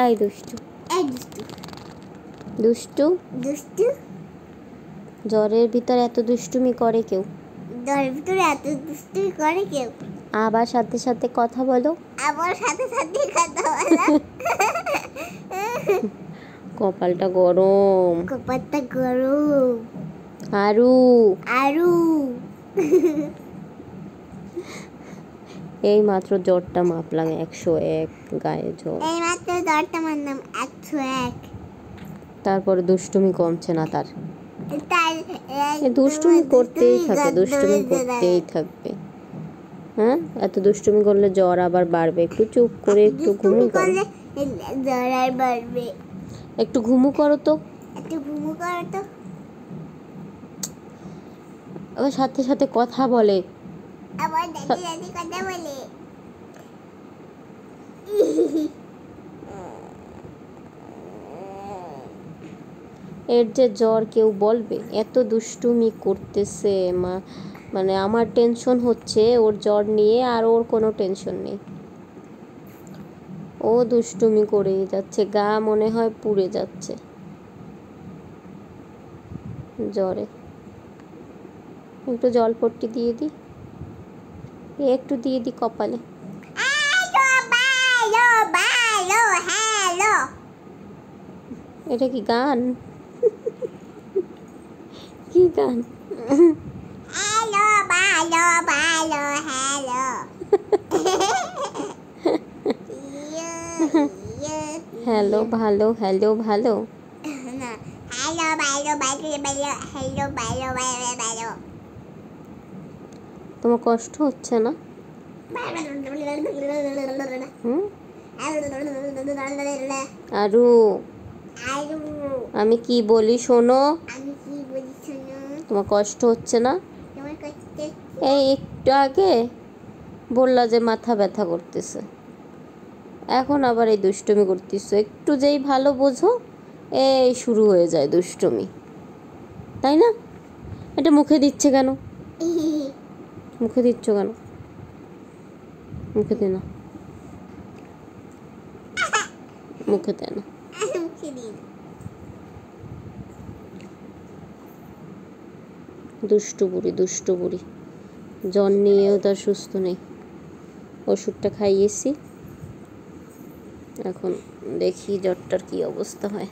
এই দুষ্টু, এই দুষ্টু দুষ্টু দুষ্টু। জ্বরের ভিতর এত দুষ্টুমি করে কেউ? জ্বরের ভিতরে এত দুষ্টুমি করে কেউ? আবার সাথে সাথে কথা বলো। আবার সাথে সাথে কথা বলা। কপালটা গরম। কপালটা গরম। আরু আরু এই মাত্র জ্বরটা মাপলাম 101 গায়ে জ্বর। এই মাত্র জ্বরটা মানলাম 101। তারপরে দুষ্টুমি কমছে না তার। তার দুষ্টুমি করতেই থাকে, দুষ্টুমি করতেই থাকবে। হ্যাঁ, এত দুষ্টুমি করলে জ্বর আবার বাড়বে। একটু চুপ করে একটু ঘুমু করো। জ্বর আর বাড়বে। একটু ঘুমু করো তো। একটু ঘুমু করো তো। আবার সাথে সাথে কথা বলে। আবার দাদি দাদি কথা বলে। এর যে জ্বর কেউ বলবে, এত দুষ্টুমি করতেছে মানে আমার টেনশন হচ্ছে ওর জ্বর নিয়ে, আর ওর কোনো টেনশন নেই। ও দুষ্টুমি করেই যাচ্ছে, গা মনে হয় পুড়ে যাচ্ছে জ্বরে। একটু জলপট্টি দিয়ে দিই, একটু দিয়ে দিই কপালে। এটা কি গান? কি গান? হ্যালো ভালো ভালো হ্যালো। হ্যালো ভালো, হ্যালো ভালো। না, হ্যালো ভালো ভালো ভালো, হ্যালো ভালো ভালো ভালো। তোমার কষ্ট হচ্ছে না? আরু, আমি কি বলি শোনো। তোমার কষ্ট হচ্ছে না? এই একটু আগে বললা যে মাথা ব্যথা করতেছে, এখন আবার এই দুষ্টুমি করতেছো। একটু যেই ভালো বোঝো এই শুরু হয়ে যায় দুষ্টুমি, তাই না? এটা মুখে দিচ্ছে কেন? মুখে দিচ্ছ কেন? মুখে দে না, মুখে দে না। দুষ্টু বুড়ি, দুষ্টু বুড়ি। জ্বর নিয়েও তার সুস্থ নেই। ওষুধটা খাইয়েছি, এখন দেখি জ্বরটার কি অবস্থা হয়।